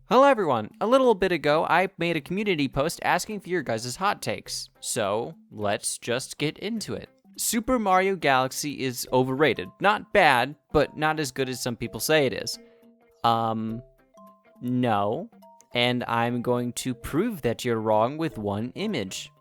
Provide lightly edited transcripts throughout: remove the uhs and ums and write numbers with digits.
Hello everyone! A little bit ago, I made a community post asking for your guys' hot takes. So, let's just get into it. Super Mario Galaxy is overrated. Not bad, but not as good as some people say it is. No. And I'm going to prove that you're wrong with one image.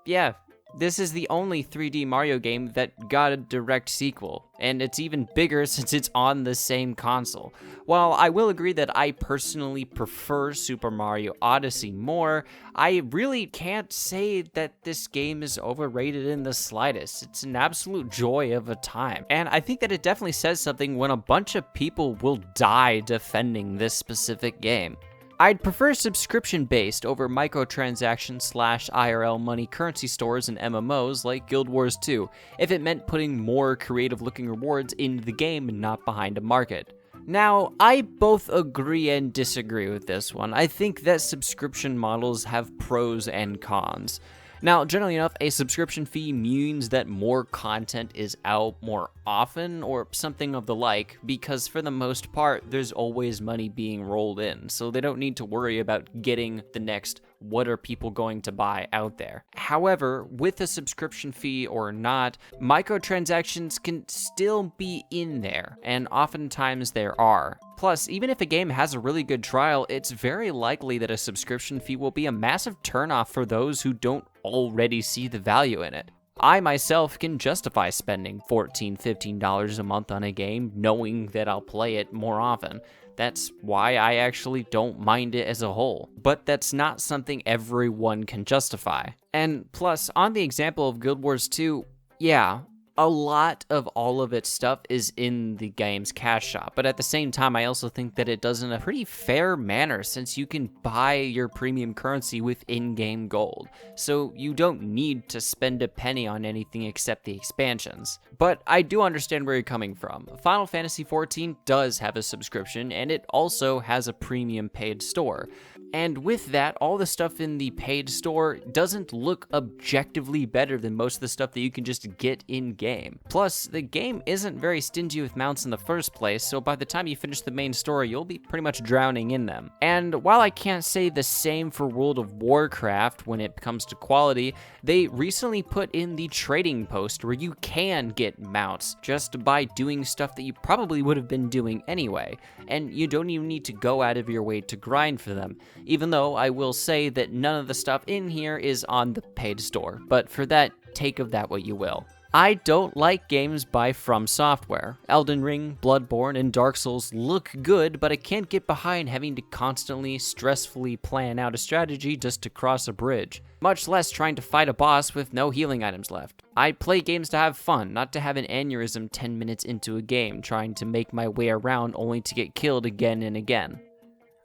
Yeah, this is the only 3D Mario game that got a direct sequel, and it's even bigger since it's on the same console. While I will agree that I personally prefer Super Mario Odyssey more, I really can't say that this game is overrated in the slightest. It's an absolute joy of a time, and I think that it definitely says something when a bunch of people will die defending this specific game. I'd prefer subscription-based over microtransaction/IRL money currency stores and MMOs like Guild Wars 2, if it meant putting more creative-looking rewards into the game and not behind a market. Now, I both agree and disagree with this one. I think that subscription models have pros and cons. Now, generally enough, a subscription fee means that more content is out more often or something of the like, because for the most part, there's always money being rolled in, so they don't need to worry about getting the next what are people going to buy out there. However, with a subscription fee or not, microtransactions can still be in there, and oftentimes there are. Plus, even if a game has a really good trial, it's very likely that a subscription fee will be a massive turnoff for those who don't already see the value in it. I myself can justify spending $14, $15 a month on a game knowing that I'll play it more often. That's why I actually don't mind it as a whole. But that's not something everyone can justify. And plus, on the example of Guild Wars 2, yeah, a lot of all of its stuff is in the game's cash shop, but at the same time, I also think that it does in a pretty fair manner since you can buy your premium currency with in-game gold, so you don't need to spend a penny on anything except the expansions. But I do understand where you're coming from. Final Fantasy XIV does have a subscription, and it also has a premium paid store. And with that, all the stuff in the paid store doesn't look objectively better than most of the stuff that you can just get in-game. Plus, the game isn't very stingy with mounts in the first place, so by the time you finish the main story, you'll be pretty much drowning in them. And while I can't say the same for World of Warcraft when it comes to quality, they recently put in the trading post where you can get mounts just by doing stuff that you probably would have been doing anyway, and you don't even need to go out of your way to grind for them. Even though I will say that none of the stuff in here is on the paid store, but for that, take of that what you will. I don't like games by From Software. Elden Ring, Bloodborne, and Dark Souls look good, but I can't get behind having to constantly, stressfully plan out a strategy just to cross a bridge, much less trying to fight a boss with no healing items left. I play games to have fun, not to have an aneurysm 10 minutes into a game, trying to make my way around only to get killed again and again.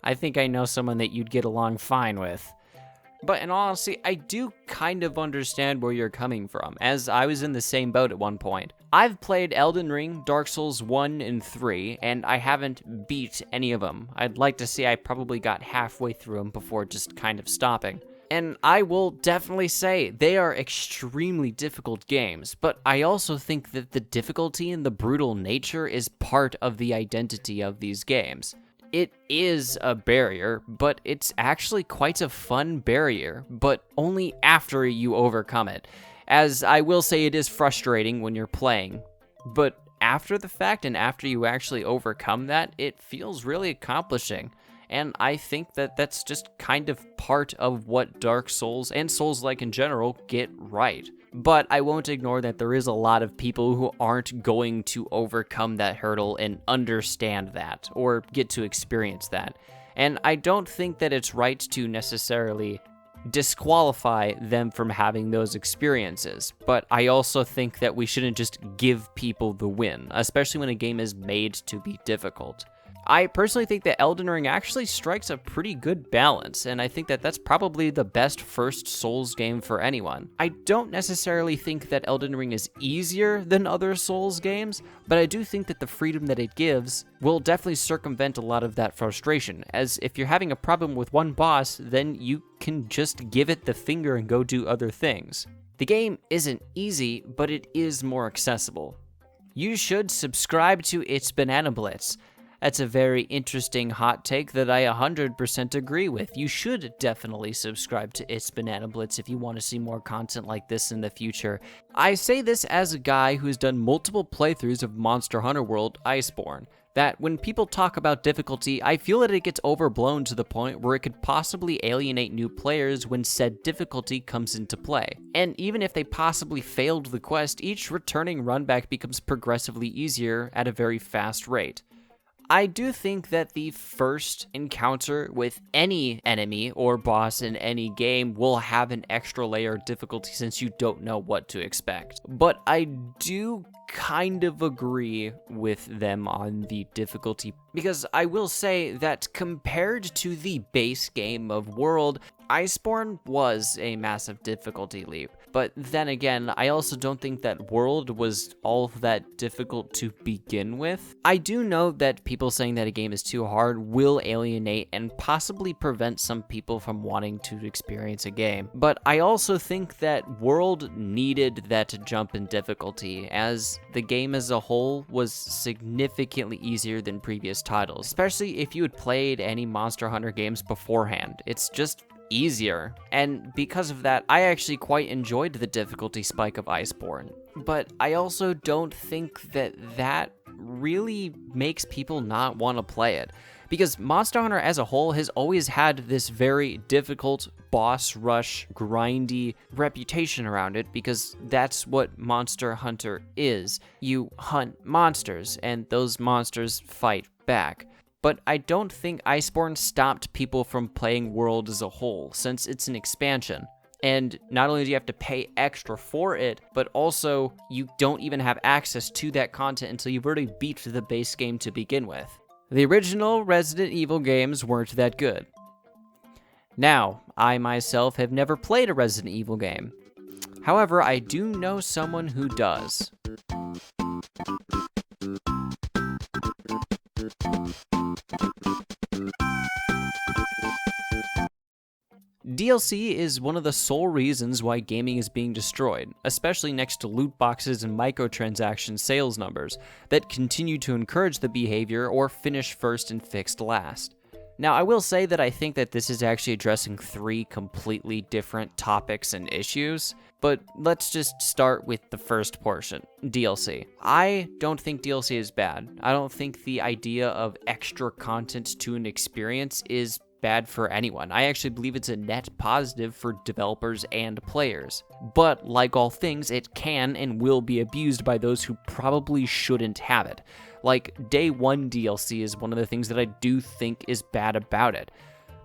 I think I know someone that you'd get along fine with. But in all honesty, I do kind of understand where you're coming from, as I was in the same boat at one point. I've played Elden Ring, Dark Souls 1 and 3, and I haven't beat any of them. I'd like to say I probably got halfway through them before just kind of stopping. And I will definitely say they are extremely difficult games, but I also think that the difficulty and the brutal nature is part of the identity of these games. It is a barrier, but it's actually quite a fun barrier, but only after you overcome it. As I will say, it is frustrating when you're playing, but after the fact and after you actually overcome that, it feels really accomplishing. And I think that that's just kind of part of what Dark Souls and Souls-like in general get right. But I won't ignore that there is a lot of people who aren't going to overcome that hurdle and understand that, or get to experience that. And I don't think that it's right to necessarily disqualify them from having those experiences, but I also think that we shouldn't just give people the win, especially when a game is made to be difficult. I personally think that Elden Ring actually strikes a pretty good balance, and I think that that's probably the best first Souls game for anyone. I don't necessarily think that Elden Ring is easier than other Souls games, but I do think that the freedom that it gives will definitely circumvent a lot of that frustration, as if you're having a problem with one boss, then you can just give it the finger and go do other things. The game isn't easy, but it is more accessible. You should subscribe to It's Banana Blitz. That's a very interesting hot take that I 100% agree with. You should definitely subscribe to It's Banana Blitz if you want to see more content like this in the future. I say this as a guy who's done multiple playthroughs of Monster Hunter World Iceborne, that when people talk about difficulty, I feel that it gets overblown to the point where it could possibly alienate new players when said difficulty comes into play. And even if they possibly failed the quest, each returning runback becomes progressively easier at a very fast rate. I do think that the first encounter with any enemy or boss in any game will have an extra layer of difficulty since you don't know what to expect. But I do kind of agree with them on the difficulty, because I will say that compared to the base game of World, Iceborne was a massive difficulty leap. But then again, I also don't think that World was all that difficult to begin with. I do know that people saying that a game is too hard will alienate and possibly prevent some people from wanting to experience a game. But I also think that World needed that jump in difficulty, as the game as a whole was significantly easier than previous titles, especially if you had played any Monster Hunter games beforehand. It's just easier, and because of that, I actually quite enjoyed the difficulty spike of Iceborne. But I also don't think that that really makes people not want to play it, because Monster Hunter as a whole has always had this very difficult boss rush, grindy reputation around it, because that's what Monster Hunter is. You hunt monsters, and those monsters fight back. But I don't think Iceborne stopped people from playing World as a whole, since it's an expansion. And not only do you have to pay extra for it, but also you don't even have access to that content until you've already beat the base game to begin with. The original Resident Evil games weren't that good. Now, I myself have never played a Resident Evil game. However, I do know someone who does. DLC is one of the sole reasons why gaming is being destroyed, especially next to loot boxes and microtransaction sales numbers that continue to encourage the behavior or finish first and fixed last. Now, I will say that I think that this is actually addressing three completely different topics and issues, but let's just start with the first portion, DLC. I don't think DLC is bad. I don't think the idea of extra content to an experience is bad for anyone. I actually believe it's a net positive for developers and players. But like all things, it can and will be abused by those who probably shouldn't have it. Like, Day 1 DLC is one of the things that I do think is bad about it.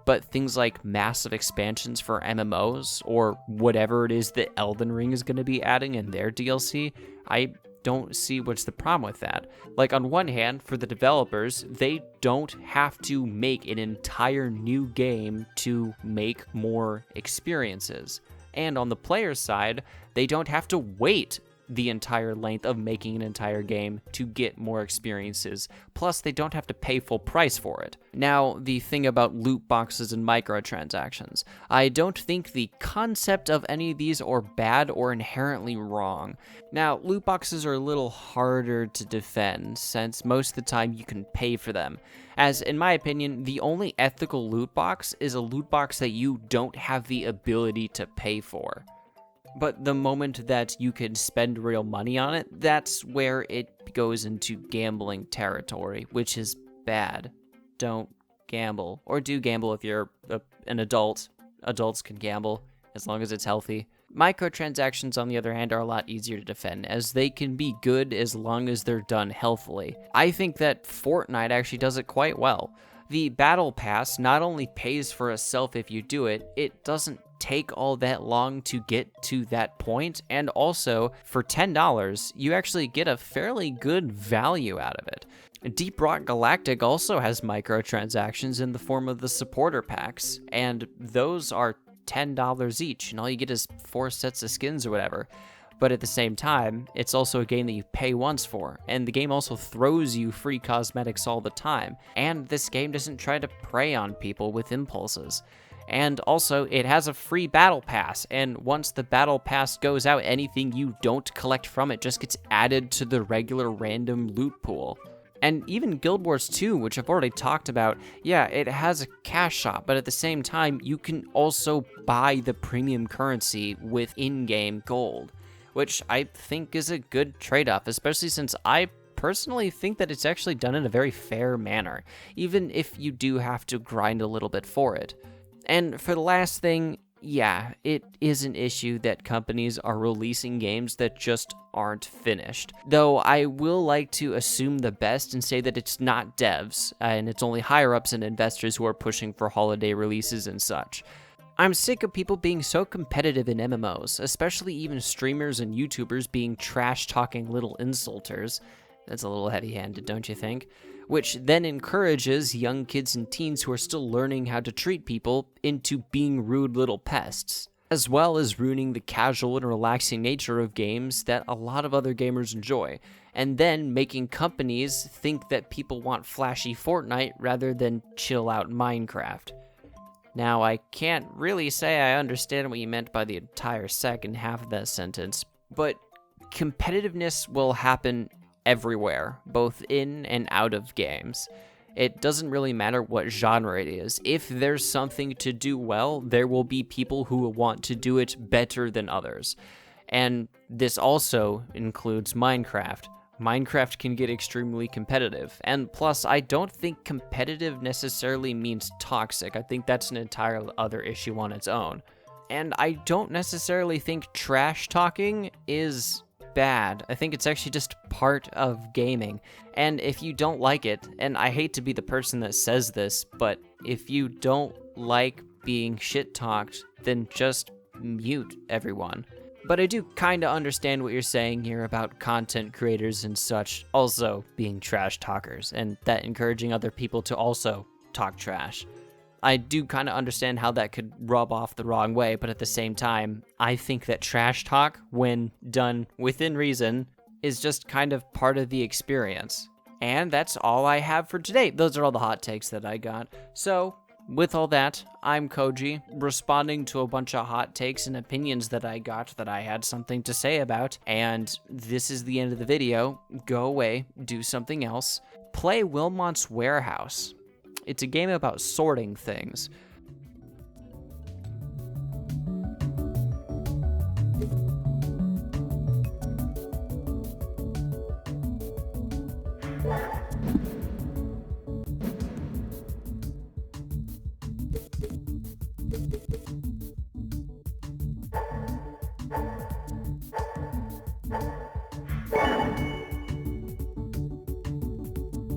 But things like massive expansions for MMOs, or whatever it is that Elden Ring is going to be adding in their DLC, I don't see what's the problem with that. Like, on one hand, for the developers, they don't have to make an entire new game to make more experiences. And on the player side, they don't have to wait the entire length of making an entire game to get more experiences. Plus, they don't have to pay full price for it. Now, the thing about loot boxes and microtransactions. I don't think the concept of any of these are bad or inherently wrong. Now, loot boxes are a little harder to defend, since most of the time you can pay for them. As, in my opinion, the only ethical loot box is a loot box that you don't have the ability to pay for. But the moment that you can spend real money on it, that's where it goes into gambling territory, which is bad. Don't gamble. Or do gamble if you're an adult. Adults can gamble, as long as it's healthy. Microtransactions, on the other hand, are a lot easier to defend, as they can be good as long as they're done healthily. I think that Fortnite actually does it quite well. The Battle Pass not only pays for itself if you do it, it doesn't take all that long to get to that point, and also for $10 you actually get a fairly good value out of it. Deep Rock Galactic also has microtransactions in the form of the supporter packs, and those are $10 each, and all you get is 4 sets of skins or whatever. But at the same time, it's also a game that you pay once for, and the game also throws you free cosmetics all the time, and this game doesn't try to prey on people with impulses. And also, it has a free battle pass, and once the battle pass goes out, anything you don't collect from it just gets added to the regular random loot pool. And even Guild Wars 2, which I've already talked about, yeah, it has a cash shop, but at the same time, you can also buy the premium currency with in-game gold, which I think is a good trade-off, especially since I personally think that it's actually done in a very fair manner, even if you do have to grind a little bit for it. And for the last thing, yeah, it is an issue that companies are releasing games that just aren't finished. Though I will like to assume the best and say that it's not devs, and it's only higher-ups and investors who are pushing for holiday releases and such. I'm sick of people being so competitive in MMOs, especially even streamers and YouTubers being trash-talking little insulters. That's a little heavy-handed, don't you think? Which then encourages young kids and teens who are still learning how to treat people into being rude little pests, as well as ruining the casual and relaxing nature of games that a lot of other gamers enjoy, and then making companies think that people want flashy Fortnite rather than chill-out Minecraft. Now, I can't really say I understand what you meant by the entire second half of that sentence, but competitiveness will happen everywhere, both in and out of games. It doesn't really matter what genre it is. If there's something to do well, there will be people who will want to do it better than others. And this also includes Minecraft. Minecraft can get extremely competitive, and plus, I don't think competitive necessarily means toxic. I think that's an entire other issue on its own. And I don't necessarily think trash talking is bad. I think it's actually just part of gaming. And if you don't like it, and I hate to be the person that says this, but if you don't like being shit-talked, then just mute everyone. But I do kind of understand what you're saying here about content creators and such also being trash talkers, and that encouraging other people to also talk trash. I do kind of understand how that could rub off the wrong way, but at the same time, I think that trash talk, when done within reason, is just kind of part of the experience. And that's all I have for today. Those are all the hot takes that I got. So, with all that, I'm Koji, responding to a bunch of hot takes and opinions that I got that I had something to say about, and this is the end of the video. Go away, do something else. Play Wilmot's Warehouse. It's a game about sorting things.